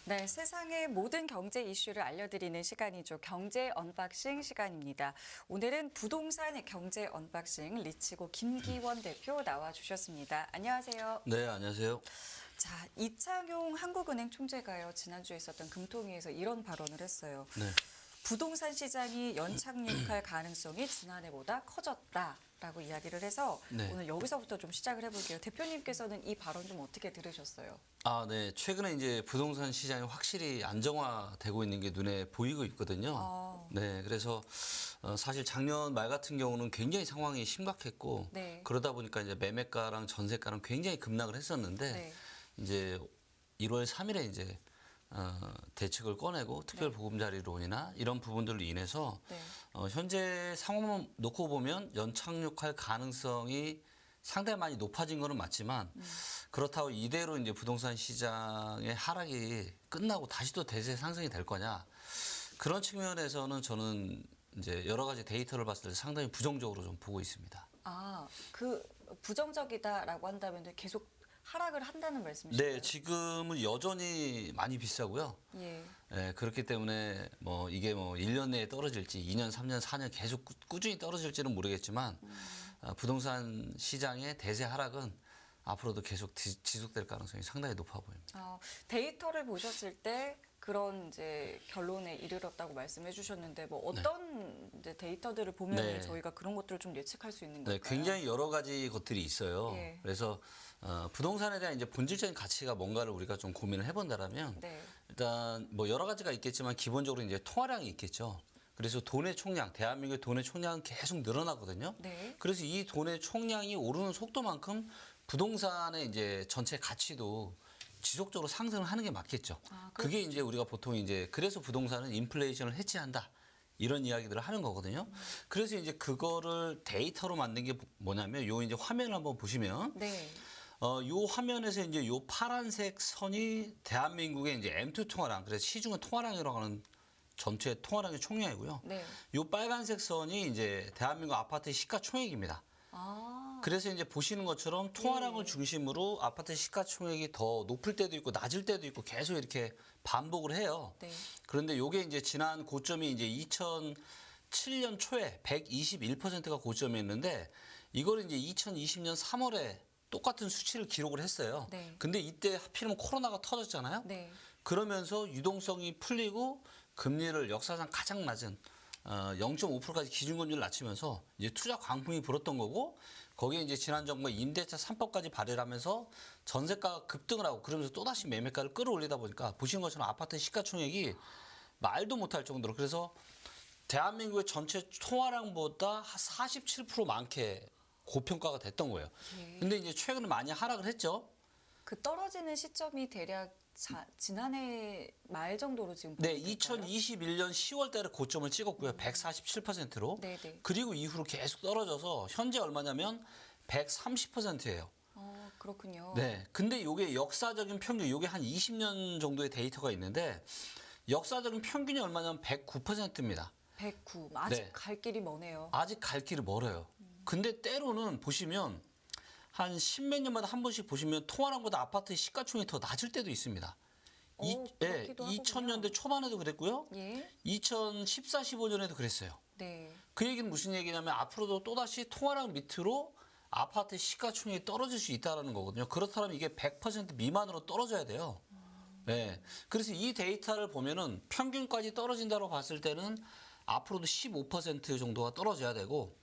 네, 세상의 모든 경제 이슈를 알려드리는 시간이죠. 경제 언박싱 시간입니다. 오늘은 부동산 경제 언박싱 리치고 김기원 대표 나와주셨습니다. 안녕하세요. 네, 안녕하세요. 자, 이창용 한국은행 총재가요, 지난주에 있었던 금통위에서 이런 발언을 했어요. 네. 부동산 시장이 연착륙할 가능성이 지난해보다 커졌다라고 이야기를 해서 네. 오늘 여기서부터 좀 시작을 해볼게요. 대표님께서는 이 발언 좀 어떻게 들으셨어요? 네. 최근에 이제 부동산 시장이 확실히 안정화되고 있는 게 눈에 보이고 있거든요. 네. 그래서 사실 작년 말 같은 경우는 굉장히 상황이 심각했고 네. 그러다 보니까 이제 매매가랑 전세가랑 굉장히 급락을 했었는데 네. 이제 1월 3일에 이제 대책을 꺼내고 특별보금자리론이나 이런 부분들로 인해서 네. 현재 상황만 놓고 보면 연착륙할 가능성이 상당히 많이 높아진 거는 맞지만 그렇다고 이대로 이제 부동산 시장의 하락이 끝나고 다시 또 대세 상승이 될 거냐, 그런 측면에서는 저는 이제 여러 가지 데이터를 봤을 때 상당히 부정적으로 좀 보고 있습니다. 그 부정적이다라고 한다면 계속 하락을 한다는 말씀이신가요? 네, 지금은 여전히 많이 비싸고요. 예. 네, 그렇기 때문에 뭐 이게 뭐 1년 내에 떨어질지 2년, 3년, 4년 계속 꾸준히 떨어질지는 모르겠지만 부동산 시장의 대세 하락은 앞으로도 계속 지속될 가능성이 상당히 높아 보입니다. 데이터를 보셨을 때 그런 이제 결론에 이르렀다고 말씀해 주셨는데 뭐 어떤 이제 데이터들을 보면 네. 저희가 그런 것들을 좀 예측할 수 있는 네, 걸까요? 굉장히 여러 가지 것들이 있어요. 예. 그래서 부동산에 대한 이제 본질적인 가치가 뭔가를 우리가 좀 고민을 해본다라면 네. 일단 뭐 여러 가지가 있겠지만 기본적으로 이제 통화량이 있겠죠. 그래서 돈의 총량, 대한민국의 돈의 총량은 계속 늘어나거든요. 네. 그래서 이 돈의 총량이 오르는 속도만큼 부동산의 이제 전체 가치도 지속적으로 상승을 하는 게 맞겠죠. 그게 이제 우리가 보통 이제 그래서 부동산은 인플레이션을 해치한다, 이런 이야기들을 하는 거거든요. 그래서 이제 그거를 데이터로 만든 게 뭐냐면 요 이제 화면을 한번 보시면 네. 요 화면에서 이제 요 파란색 선이 대한민국의 이제 M2 통화량, 그래서 시중은 통화량이라고 하는 전체 통화량의 총량이고요. 네. 요 빨간색 선이 이제 대한민국 아파트 시가총액입니다. 그래서 이제 보시는 것처럼 통화량을 중심으로 아파트 시가총액이 더 높을 때도 있고 낮을 때도 있고 계속 이렇게 반복을 해요. 네. 그런데 요게 이제 지난 고점이 이제 2007년 초에 121%가 고점이었는데 이거를 이제 2020년 3월에 똑같은 수치를 기록을 했어요. 네. 근데 이때 하필이면 코로나가 터졌잖아요. 네. 그러면서 유동성이 풀리고 금리를 역사상 가장 낮은 0.5%까지 기준금리를 낮추면서 이제 투자 광풍이 불었던 거고, 거기에 이제 지난 정부가 임대차 3법까지 발의를 하면서 전세가가 급등을 하고 그러면서 또다시 매매가를 끌어올리다 보니까 보시는 것처럼 아파트 시가총액이 말도 못할 정도로, 그래서 대한민국의 전체 통화량보다 47% 많게 고평가가 됐던 거예요. 근데 이제 최근에 많이 하락을 했죠. 그 떨어지는 시점이 대략 지난해 말 정도로 지금 네, 보면 될까요? 2021년 10월 달에 고점을 찍었고요. 147%로. 네네. 그리고 이후로 계속 떨어져서 현재 얼마냐면 130%예요. 그렇군요. 네. 근데 요게 역사적인 평균, 요게 한 20년 정도의 데이터가 있는데 역사적인 평균이 얼마냐면 109%입니다. 109. 아직 네. 갈 길이 머네요. 아직 갈 길이 멀어요. 근데 때로는 보시면 한 십몇 년마다 한 번씩 보시면 통화량보다 아파트 시가총액이 더 낮을 때도 있습니다. 그렇기도 하군요. 2000년대 초반에도 그랬고요. 예. 2014, 15년에도 그랬어요. 네. 그 얘기는 무슨 얘기냐면 앞으로도 또다시 통화량 밑으로 아파트 시가총액이 떨어질 수 있다는 거거든요. 그렇다면 이게 100% 미만으로 떨어져야 돼요. 네. 그래서 이 데이터를 보면은 평균까지 떨어진다고 봤을 때는 앞으로도 15% 정도가 떨어져야 되고,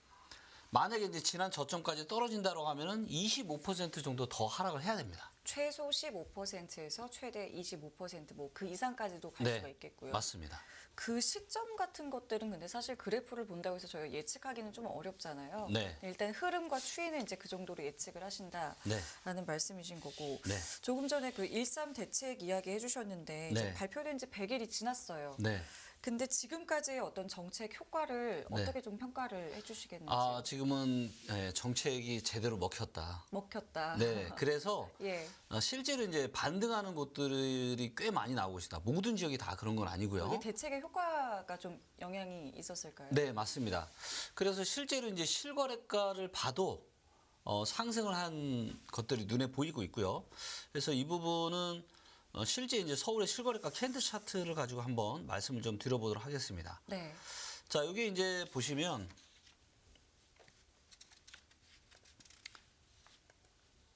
만약에 이제 지난 저점까지 떨어진다고 하면은 25% 정도 더 하락을 해야 됩니다. 최소 15%에서 최대 25% 뭐 그 이상까지도 갈 수가 있겠고요. 맞습니다. 그 시점 같은 것들은 근데 사실 그래프를 본다고 해서 저희가 예측하기는 좀 어렵잖아요. 네. 일단 흐름과 추이는 이제 그 정도로 예측을 하신다라는 네. 말씀이신 거고. 네. 조금 전에 그 1.3 대책 이야기 해주셨는데 이제 네. 발표된 지 100일이 지났어요. 네. 근데 지금까지의 어떤 정책 효과를 네. 어떻게 좀 평가를 해주시겠는지. 지금은 정책이 제대로 먹혔다. 먹혔다. 네, 그래서 예. 실제로 이제 반등하는 곳들이 꽤 많이 나오고 있습니다. 모든 지역이 다 그런 건 아니고요. 이게 대책의 효과가 좀 영향이 있었을까요? 네, 맞습니다. 그래서 실제로 이제 실거래가를 봐도 상승을 한 것들이 눈에 보이고 있고요. 그래서 이 부분은 실제 이제 서울의 실거래가 캔들 차트를 가지고 한번 말씀을 좀 드려보도록 하겠습니다. 네. 자, 여기 이제 보시면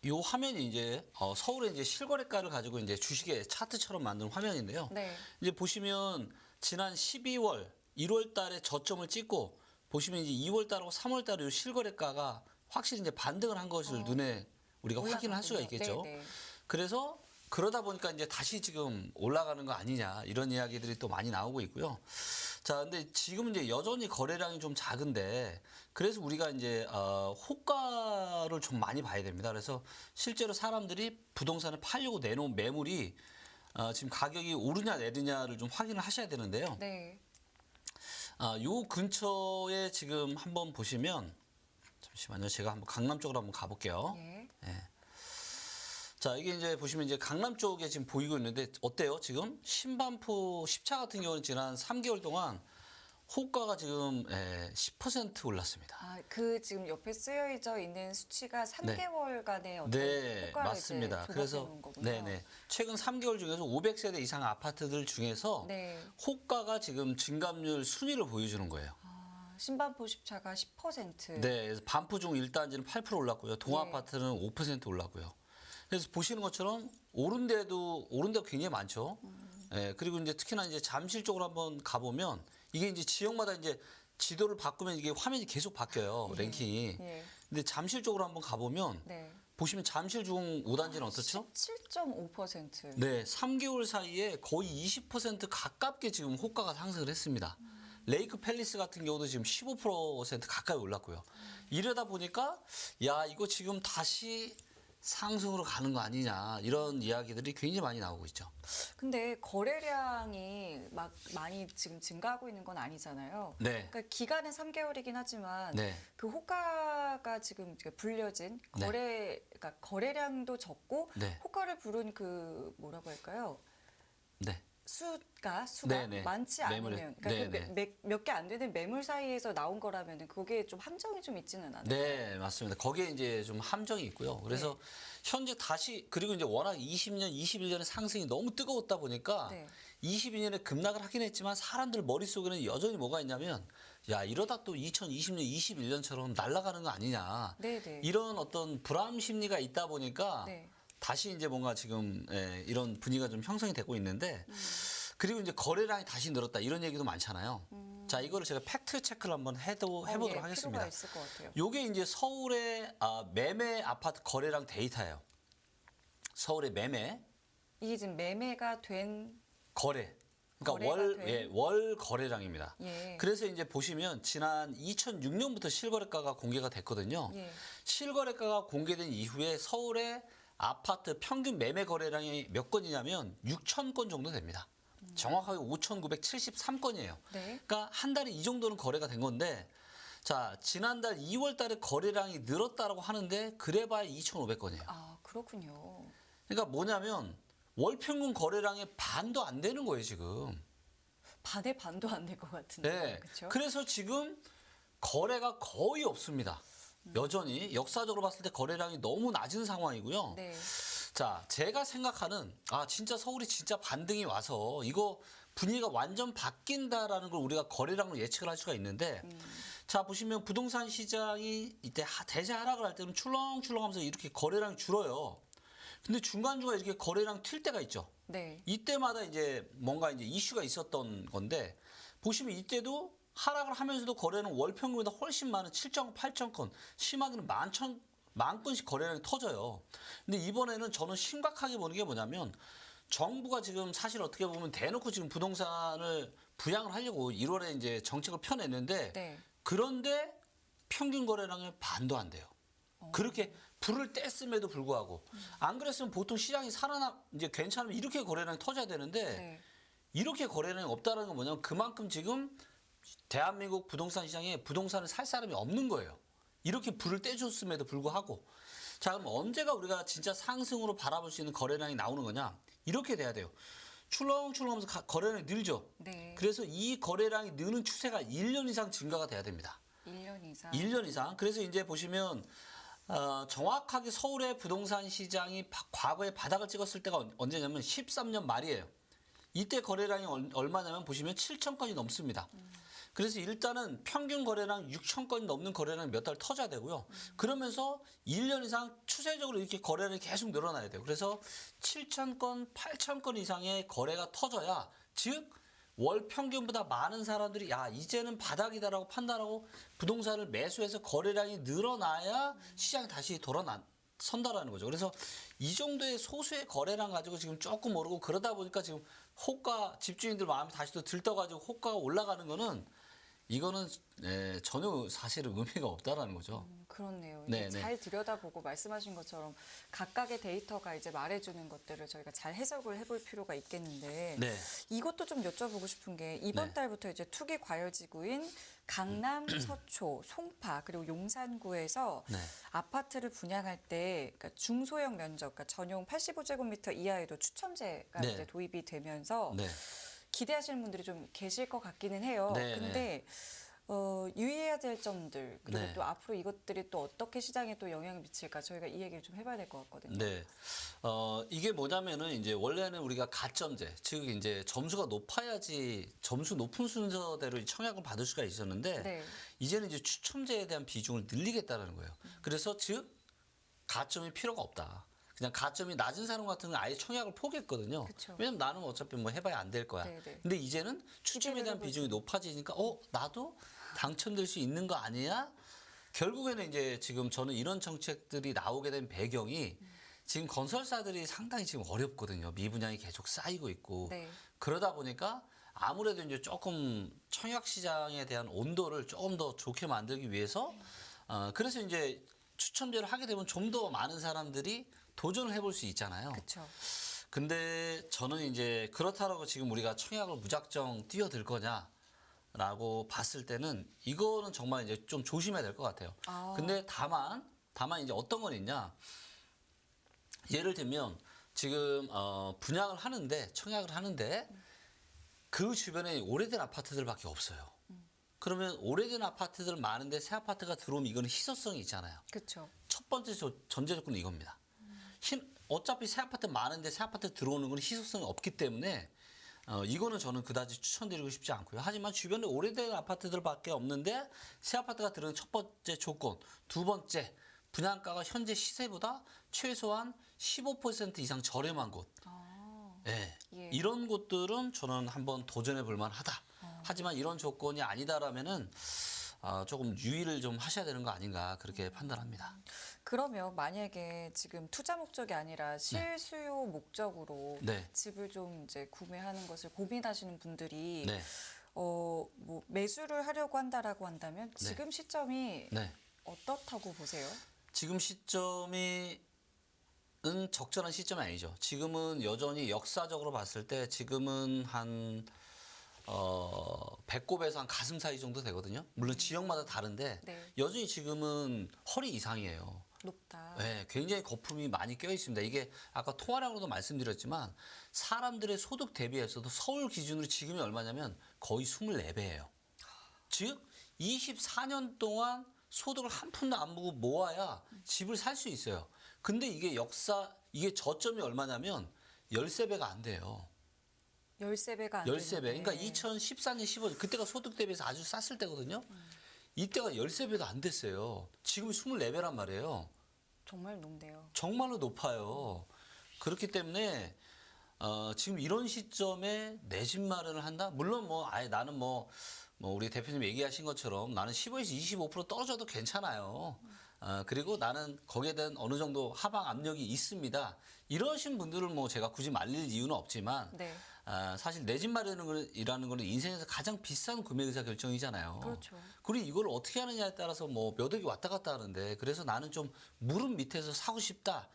이 화면이 이제 서울의 이제 실거래가를 가지고 이제 주식의 차트처럼 만든 화면인데요. 네. 이제 보시면 지난 12월, 1월 달에 저점을 찍고 보시면 이제 2월 달하고 3월 달에 이 실거래가가 확실히 이제 반등을 한 것을 눈에 우리가 확인을 할 수가 있겠죠. 네, 네. 그래서 그러다 보니까 이제 다시 지금 올라가는 거 아니냐 이런 이야기들이 또 많이 나오고 있고요. 자, 근데 지금 이제 여전히 거래량이 좀 작은데 그래서 우리가 이제 호가를 좀 많이 봐야 됩니다. 그래서 실제로 사람들이 부동산을 팔려고 내놓은 매물이 지금 가격이 오르냐 내리냐를 좀 확인을 하셔야 되는데요. 네. 요 근처에 지금 한번 보시면 잠시만요. 제가 한번 강남 쪽으로 한번 가볼게요. 예. 자, 이게 이제 보시면 이제 강남 쪽에 지금 보이고 있는데 어때요? 지금 신반포 10차 같은 경우는 지난 3개월 동안 호가가 지금 10% 올랐습니다. 아, 그 지금 옆에 쓰여져 있는 수치가 3개월간의 어떤 네, 효과를 맞습니다. 이제 그래서 조각해 놓은 거군요. 네네 최근 3개월 중에서 500세대 이상 아파트들 중에서 네. 호가가 지금 증감률 순위를 보여주는 거예요. 신반포 10차가 10%. 네, 그래서 반포 중 1단지는 8% 올랐고요. 네. 동아파트는 5% 올랐고요. 그래서 보시는 것처럼 오른 데가 굉장히 많죠. 예, 그리고 이제 특히나 이제 잠실 쪽으로 한번 가보면 이게 이제 지역마다 이제 지도를 바꾸면 이게 화면이 계속 바뀌어요. 랭킹이. 예. 근데 잠실 쪽으로 한번 가보면 네. 보시면 잠실 중 5단지는 어떻죠? 17.5%. 네, 3개월 사이에 거의 20% 가깝게 지금 호가가 상승을 했습니다. 레이크 팰리스 같은 경우도 지금 15% 가까이 올랐고요. 이러다 보니까 야, 이거 지금 다시 상승으로 가는 거 아니냐 이런 이야기들이 굉장히 많이 나오고 있죠. 근데 거래량이 막 많이 지금 증가하고 있는 건 아니잖아요. 네. 그러니까 기간은 3개월이긴 하지만 네. 그 호가가 지금 불려진 그러니까 거래량도 적고 네. 호가를 부른 그 뭐라고 할까요? 네. 수가 네네. 많지 매물에. 않으면 그러니까 네네. 몇 개 안 되는 매물 사이에서 나온 거라면 그게 좀 함정이 좀 있지는 않아요. 네, 맞습니다. 거기에 이제 좀 함정이 있고요. 그래서 현재 다시 그리고 이제 워낙 20년, 21년의 상승이 너무 뜨거웠다 보니까 네. 22년에 급락을 하긴 했지만 사람들 머릿속에는 여전히 뭐가 있냐면 야, 이러다 또 2020년, 21년처럼 날아가는 거 아니냐. 네네. 이런 어떤 불안 심리가 있다 보니까 네. 다시 이제 뭔가 지금 이런 분위기가 좀 형성이 되고 있는데 그리고 이제 거래량이 다시 늘었다 이런 얘기도 많잖아요. 자, 이거를 제가 팩트 체크를 한번 해보도록 예, 하겠습니다. 필요가 있을 것 같아요. 요게 이제 서울의 매매 아파트 거래량 데이터예요. 서울의 매매 이게 지금 매매가 된 거래. 그러니까 거래가 된? 월 거래량입니다. 예. 그래서 이제 보시면 지난 2006년부터 실거래가가 공개가 됐거든요. 예. 실거래가가 공개된 이후에 서울의 아파트 평균 매매 거래량이 몇 건이냐면 6,000건 정도 됩니다. 정확하게 5,973건이에요. 네. 그러니까 한 달에 이 정도는 거래가 된 건데 자, 지난달 2월 달에 거래량이 늘었다라고 하는데 그래봐야 2,500건이에요. 아, 그렇군요. 그러니까 뭐냐면 월 평균 거래량의 반도 안 되는 거예요, 지금. 반의 반도 안 될 것 같은데. 네. 그렇죠? 그래서 지금 거래가 거의 없습니다. 여전히 역사적으로 봤을 때 거래량이 너무 낮은 상황이고요. 네. 자, 제가 생각하는 진짜 서울이 진짜 반등이 와서 이거 분위기가 완전 바뀐다라는 걸 우리가 거래량으로 예측을 할 수가 있는데 자, 보시면 부동산 시장이 이때 대세 하락을 할 때는 출렁출렁하면서 이렇게 거래량이 줄어요. 근데 중간중간 이렇게 거래량 튈 때가 있죠. 네. 이때마다 이제 뭔가 이제 이슈가 있었던 건데 보시면 이때도 하락을 하면서도 거래는 월 평균보다 훨씬 많은 7천, 8천 건, 심하게는 만 건씩 거래량이 터져요. 근데 이번에는 저는 심각하게 보는 게 뭐냐면 정부가 지금 사실 어떻게 보면 대놓고 지금 부동산을 부양을 하려고 1월에 이제 정책을 펴냈는데 네. 그런데 평균 거래량의 반도 안 돼요. 그렇게 불을 뗐음에도 불구하고 안 그랬으면 보통 시장이 이제 괜찮으면 이렇게 거래량이 터져야 되는데 네. 이렇게 거래량이 없다는 건 뭐냐면 그만큼 지금 대한민국 부동산 시장에 부동산을 살 사람이 없는 거예요. 이렇게 불을 떼줬음에도 불구하고 자, 그럼 언제가 우리가 진짜 상승으로 바라볼 수 있는 거래량이 나오는 거냐? 이렇게 돼야 돼요. 출렁출렁하면서 거래량이 늘죠. 네. 그래서 이 거래량이 느는 추세가 1년 이상 증가가 돼야 됩니다. 1년 이상. 1년 이상. 그래서 이제 보시면 정확하게 서울의 부동산 시장이 과거에 바닥을 찍었을 때가 언제냐면 13년 말이에요. 이때 거래량이 얼마냐면 보시면 7천 건이 넘습니다. 그래서 일단은 평균 거래량 6천 건이 넘는 거래량이 몇 달 터져야 되고요. 그러면서 1년 이상 추세적으로 이렇게 거래량이 계속 늘어나야 돼요. 그래서 7천 건, 8천 건 이상의 거래가 터져야, 즉 월 평균보다 많은 사람들이 야 이제는 바닥이다라고 판단하고 부동산을 매수해서 거래량이 늘어나야 시장이 다시 선다라는 거죠. 그래서 이 정도의 소수의 거래량 가지고 지금 조금 오르고 그러다 보니까 지금 호가 집주인들 마음이 다시 또 들떠가지고 호가가 올라가는 거는 이거는 전혀 사실은 의미가 없다라는 거죠. 그렇네요. 네, 이게 잘 들여다보고 말씀하신 것처럼 각각의 데이터가 이제 말해주는 것들을 저희가 잘 해석을 해볼 필요가 있겠는데 네. 이것도 좀 여쭤보고 싶은 게 이번 네. 달부터 이제 투기 과열지구인 강남, 서초, 송파 그리고 용산구에서 네. 아파트를 분양할 때 그러니까 중소형 면적, 그러니까 전용 85제곱미터 이하에도 추첨제가 네. 이제 도입이 되면서 네. 기대하시는 분들이 좀 계실 것 같기는 해요. 네, 근데 유의해야 될 점들 그리고 네. 또 앞으로 이것들이 또 어떻게 시장에 또 영향을 미칠까 저희가 이 얘기를 좀 해봐야 될 것 같거든요. 네. 이게 뭐냐면은 이제 원래는 우리가 가점제, 즉 이제 점수가 높아야지 점수 높은 순서대로 청약을 받을 수가 있었는데 네. 이제는 이제 추첨제에 대한 비중을 늘리겠다는 거예요. 그래서 즉 가점이 필요가 없다. 그냥 가점이 낮은 사람 같은 경우는 아예 청약을 포기했거든요. 그쵸. 왜냐면 나는 어차피 뭐 해봐야 안 될 거야. 네네. 근데 이제는 추첨에 대한 기대를 비중이 높아지니까 나도 당첨될 수 있는 거 아니야? 결국에는 이제 지금 저는 이런 정책들이 나오게 된 배경이 지금 건설사들이 상당히 지금 어렵거든요. 미분양이 계속 쌓이고 있고. 네. 그러다 보니까 아무래도 이제 조금 청약 시장에 대한 온도를 조금 더 좋게 만들기 위해서 그래서 이제 추첨제를 하게 되면 좀 더 많은 사람들이 도전을 해볼 수 있잖아요. 그렇죠. 근데 저는 이제 그렇다고 지금 우리가 청약을 무작정 뛰어들 거냐라고 봤을 때는 이거는 정말 이제 좀 조심해야 될 것 같아요. 근데 다만 이제 어떤 건 있냐? 예를 들면 지금 분양을 하는데 청약을 하는데 그 주변에 오래된 아파트들밖에 없어요. 그러면 오래된 아파트들 많은데 새 아파트가 들어오면 이거는 희소성이 있잖아요. 그렇죠. 첫 번째 전제 조건은 이겁니다. 어차피 새 아파트 많은데 새 아파트 들어오는 건 희소성이 없기 때문에 이거는 저는 그다지 추천드리고 싶지 않고요. 하지만 주변에 오래된 아파트들밖에 없는데 새 아파트가 들어오는 첫 번째 조건, 두 번째 분양가가 현재 시세보다 최소한 15% 이상 저렴한 곳. 네. 예. 이런 곳들은 저는 한번 도전해 볼 만하다. 하지만 이런 조건이 아니다라면은 조금 유의를 좀 하셔야 되는 거 아닌가 그렇게 판단합니다. 그러면 만약에 지금 투자 목적이 아니라 실수요 목적으로 네. 집을 좀 이제 구매하는 것을 고민하시는 분들이 네. 뭐 매수를 하려고 한다라고 한다면 지금 시점이 네. 어떻다고 보세요? 지금 시점이 적절한 시점이 아니죠. 지금은 여전히 역사적으로 봤을 때 지금은 한 배꼽에서 한 가슴 사이 정도 되거든요. 물론 지역마다 다른데 네. 여전히 지금은 허리 이상이에요. 높다. 네, 굉장히 거품이 많이 껴 있습니다. 이게 아까 통화량으로도 말씀드렸지만 사람들의 소득 대비해서도 서울 기준으로 지금이 얼마냐면 거의 24배예요. 즉 24년 동안 소득을 한 푼도 안 모으고 모아야 집을 살 수 있어요. 근데 이게 저점이 얼마냐면 13배가 안 돼요. 13배가 안 13배. 되는데. 그러니까 2014년, 15년 그때가 소득 대비해서 아주 쌌을 때거든요. 이때가 13배도 안 됐어요. 지금 24배란 말이에요. 정말 높네요. 정말로 높아요. 그렇기 때문에 지금 이런 시점에 내 집 마련을 한다? 물론 나는 우리 대표님 얘기하신 것처럼 나는 15에서 25% 떨어져도 괜찮아요. 그리고 나는 거기에 대한 어느 정도 하방 압력이 있습니다. 이러신 분들을 제가 굳이 말릴 이유는 없지만 네. 사실 내 집 마련이라는 거는 인생에서 가장 비싼 구매 의사 결정이잖아요. 그렇죠. 그리고 이걸 어떻게 하느냐에 따라서 몇 억이 왔다 갔다 하는데 그래서 나는 좀 무릎 밑에서 사고 싶다.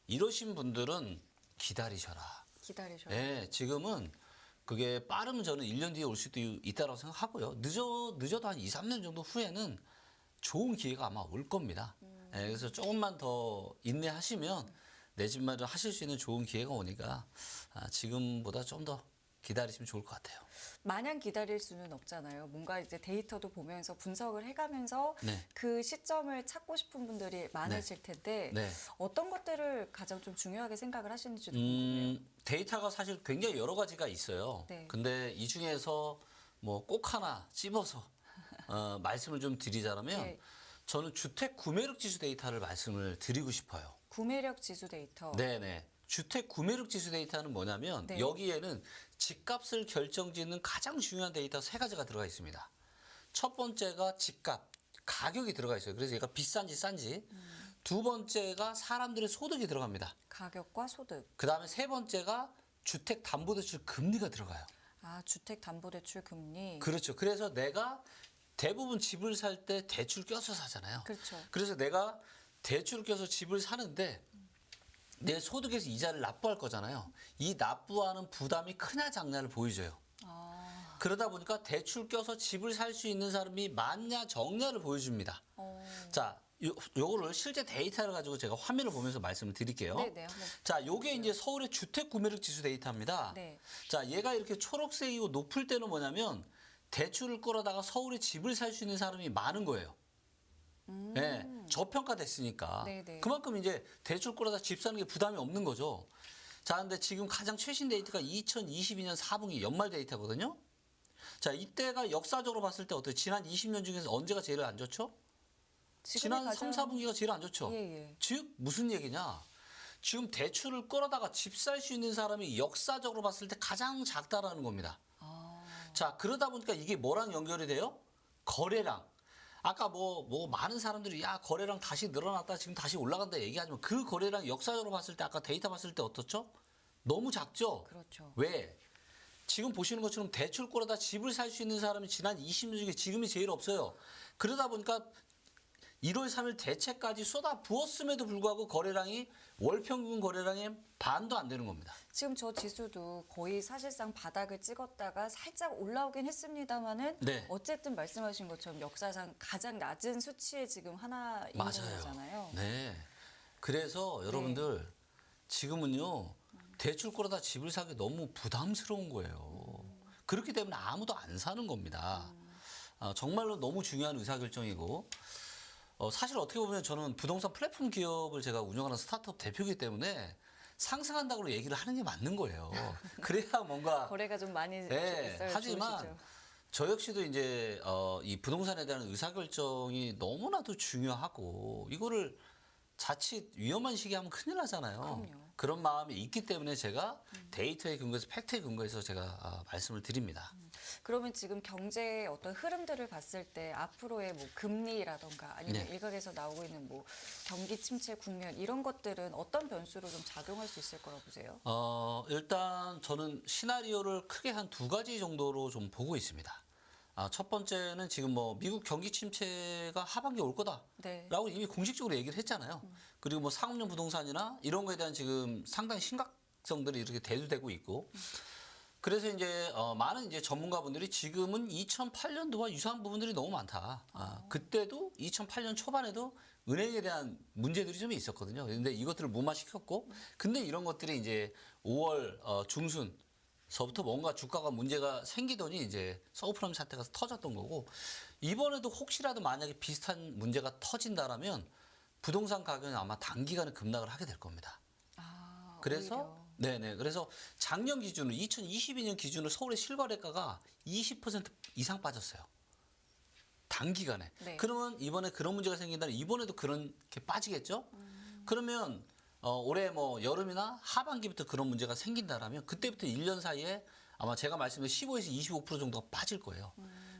이러신 분들은 기다리셔라. 기다리셔야 네, 지금은 그게 빠르면 저는 1년 뒤에 올 수도 있다고 생각하고요. 늦어도 한 2, 3년 정도 후에는 좋은 기회가 아마 올 겁니다. 네, 그래서 조금만 더 인내하시면 내 집 마련 하실 수 있는 좋은 기회가 오니까 지금보다 좀 더 기다리시면 좋을 것 같아요. 마냥 기다릴 수는 없잖아요. 뭔가 이제 데이터도 보면서 분석을 해가면서 네. 그 시점을 찾고 싶은 분들이 많으실 텐데 네. 어떤 것들을 가장 좀 중요하게 생각을 하시는지도 궁금해요. 데이터가 사실 굉장히 여러 가지가 있어요. 네. 근데 이 중에서 뭐 꼭 하나 찝어서 말씀을 좀 드리자면 네. 저는 주택 구매력 지수 데이터를 말씀을 드리고 싶어요. 구매력 지수 데이터. 네네. 주택 구매력 지수 데이터는 뭐냐면 네. 여기에는 집값을 결정짓는 가장 중요한 데이터 세 가지가 들어가 있습니다. 첫 번째가 집값, 가격이 들어가 있어요. 그래서 얘가 비싼지 싼지. 두 번째가 사람들의 소득이 들어갑니다. 가격과 소득. 그 다음에 세 번째가 주택담보대출 금리가 들어가요. 아, 주택담보대출 금리. 그렇죠. 그래서 내가 대부분 집을 살 때 대출 껴서 사잖아요. 그렇죠. 그래서 내가 대출을 껴서 집을 사는데 내 소득에서 이자를 납부할 거잖아요. 이 납부하는 부담이 크냐 작냐를 보여줘요. 아, 그러다 보니까 대출 껴서 집을 살 수 있는 사람이 많냐 적냐를 보여줍니다. 자, 요거를 실제 데이터를 가지고 제가 화면을 보면서 말씀을 드릴게요. 네네. 한번. 자, 요게 이제 서울의 주택 구매력 지수 데이터입니다. 네. 자, 얘가 이렇게 초록색이고 높을 때는 뭐냐면 대출을 끌어다가 서울에 집을 살 수 있는 사람이 많은 거예요. 네, 저평가됐으니까. 네네. 그만큼 이제 대출 끌어다 집 사는 게 부담이 없는 거죠. 자, 근데 지금 가장 최신 데이터가 2022년 4분기 연말 데이터거든요. 자, 이때가 역사적으로 봤을 때 어때요? 지난 20년 중에서 언제가 제일 안 좋죠? 지금이 지난 3, 4분기가 제일 안 좋죠. 예, 예. 즉 무슨 얘기냐? 지금 대출을 끌어다가 집 살 수 있는 사람이 역사적으로 봤을 때 가장 작다라는 겁니다. 아, 자, 그러다 보니까 이게 뭐랑 연결이 돼요? 거래량. 아까 뭐 많은 사람들이 야, 거래량 다시 늘어났다, 지금 다시 올라간다 얘기하지만 그 거래량 역사적으로 봤을 때 아까 데이터 봤을 때 어떻죠? 너무 작죠? 그렇죠. 왜? 지금 보시는 것처럼 대출 끌어다 집을 살 수 있는 사람이 지난 20년 중에 지금이 제일 없어요. 그러다 보니까 1월 3일 대책까지 쏟아 부었음에도 불구하고 거래량이 월 평균 거래량의 반도 안 되는 겁니다. 지금 저 지수도 거의 사실상 바닥을 찍었다가 살짝 올라오긴 했습니다만은 네. 어쨌든 말씀하신 것처럼 역사상 가장 낮은 수치에 지금 하나인 거잖아요. 네. 그래서 여러분들 지금은요 대출 끌어다 집을 사기 너무 부담스러운 거예요. 그렇기 때문에 아무도 안 사는 겁니다. 정말로 너무 중요한 의사결정이고 사실 어떻게 보면 저는 부동산 플랫폼 기업을 제가 운영하는 스타트업 대표이기 때문에 상승한다고 얘기를 하는 게 맞는 거예요. 그래야 뭔가 거래가 좀 많이 네, 있어야 하지만 좋으시죠. 저 역시도 이제 이 부동산에 대한 의사결정이 너무나도 중요하고 이거를 자칫 위험한 시기에 하면 큰일 나잖아요. 그럼요. 그런 마음이 있기 때문에 제가 데이터에 근거해서 팩트에 근거해서 제가 말씀을 드립니다. 그러면 지금 경제의 어떤 흐름들을 봤을 때 앞으로의 뭐 금리라던가 아니면 네. 일각에서 나오고 있는 뭐 경기 침체 국면 이런 것들은 어떤 변수로 좀 작용할 수 있을 거라고 보세요? 일단 저는 시나리오를 크게 한 두 가지 정도로 좀 보고 있습니다. 첫 번째는 지금 뭐 미국 경기 침체가 하반기에 올 거다라고 네. 이미 공식적으로 얘기를 했잖아요. 그리고 뭐 상업용 부동산이나 이런 거에 대한 지금 상당히 심각성들이 이렇게 대두되고 있고. 그래서 이제 많은 이제 전문가분들이 지금은 2008년도와 유사한 부분들이 너무 많다. 그때도 2008년 초반에도 은행에 대한 문제들이 좀 있었거든요. 근데 이것들을 무마시켰고, 근데 이런 것들이 이제 5월 중순서부터 뭔가 주가가 문제가 생기더니 이제 서브프라임 사태가 터졌던 거고, 이번에도 혹시라도 만약에 비슷한 문제가 터진다라면 부동산 가격은 아마 단기간에 급락을 하게 될 겁니다. 그래서 오히려. 네네. 그래서 작년 기준으로 2022년 기준으로 서울의 실거래가가 20% 이상 빠졌어요. 단기간에. 네. 그러면 이번에 그런 문제가 생긴다면 이번에도 그렇게 빠지겠죠? 그러면 올해 뭐 여름이나 하반기부터 그런 문제가 생긴다라면 그때부터 1년 사이에 아마 제가 말씀드린 15에서 25% 정도가 빠질 거예요.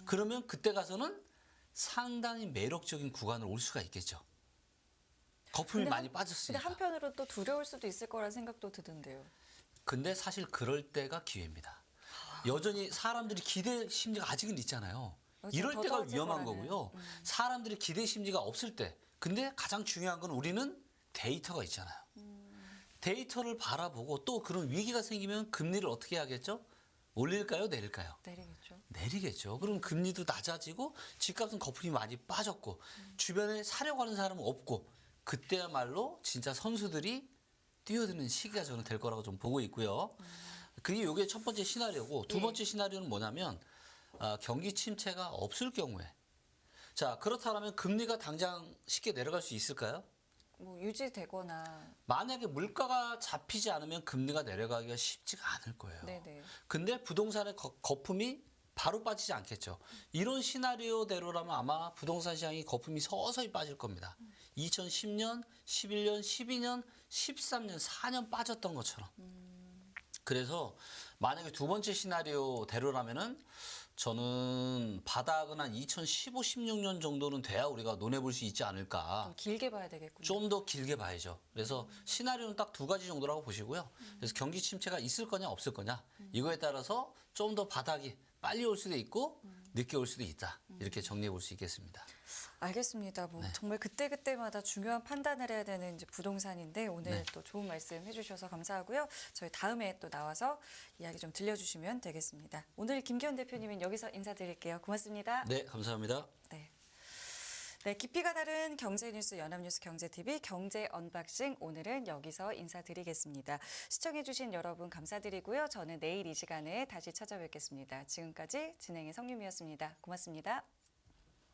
그러면 그때 가서는 상당히 매력적인 구간을 올 수가 있겠죠. 거품이 근데 많이 근데 빠졌으니까. 한편으로 또 두려울 수도 있을 거라는 생각도 드는데요. 근데 사실 그럴 때가 기회입니다. 여전히 사람들이 기대 심리가 아직은 있잖아요. 그렇죠. 이럴 더 때가 떨어질 위험한 거라는. 거고요. 사람들이 기대 심리가 없을 때. 근데 가장 중요한 건 우리는 데이터가 있잖아요. 데이터를 바라보고 또 그런 위기가 생기면 금리를 어떻게 하겠죠? 올릴까요? 내릴까요? 내리겠죠. 내리겠죠. 그럼 금리도 낮아지고 집값은 거품이 많이 빠졌고 주변에 사려고 하는 사람은 없고 그때야말로 진짜 선수들이 뛰어드는 시기가 저는 될 거라고 좀 보고 있고요. 그게 요게 첫 번째 시나리오고 두 예. 번째 시나리오는 뭐냐면 경기 침체가 없을 경우에 자 그렇다면 금리가 당장 쉽게 내려갈 수 있을까요? 뭐 유지되거나 만약에 물가가 잡히지 않으면 금리가 내려가기가 쉽지가 않을 거예요. 네네. 근데 부동산의 거품이 바로 빠지지 않겠죠. 이런 시나리오대로라면 아마 부동산 시장이 거품이 서서히 빠질 겁니다. 2010년, 11년, 12년, 13년, 4년 빠졌던 것처럼. 그래서 만약에 두 번째 시나리오대로라면은 저는 바닥은 한 2015, 16년 정도는 돼야 우리가 논해볼 수 있지 않을까. 좀 길게 봐야 되겠군요. 좀 더 길게 봐야죠. 그래서 시나리오는 딱 두 가지 정도라고 보시고요. 그래서 경기 침체가 있을 거냐 없을 거냐 이거에 따라서 좀 더 바닥이 빨리 올 수도 있고 늦게 올 수도 있다. 이렇게 정리해 볼 수 있겠습니다. 알겠습니다. 뭐 정말 그때그때마다 중요한 판단을 해야 되는 이제 부동산인데 오늘 네. 또 좋은 말씀 해주셔서 감사하고요. 저희 다음에 또 나와서 이야기 좀 들려주시면 되겠습니다. 오늘 김기원 대표님은 여기서 인사드릴게요. 고맙습니다. 네, 감사합니다. 네. 네, 깊이가 다른 경제뉴스 연합뉴스 경제TV 경제 언박싱 오늘은 여기서 인사드리겠습니다. 시청해주신 여러분 감사드리고요. 저는 내일 이 시간에 다시 찾아뵙겠습니다. 지금까지 진행의 성유미였습니다. 고맙습니다.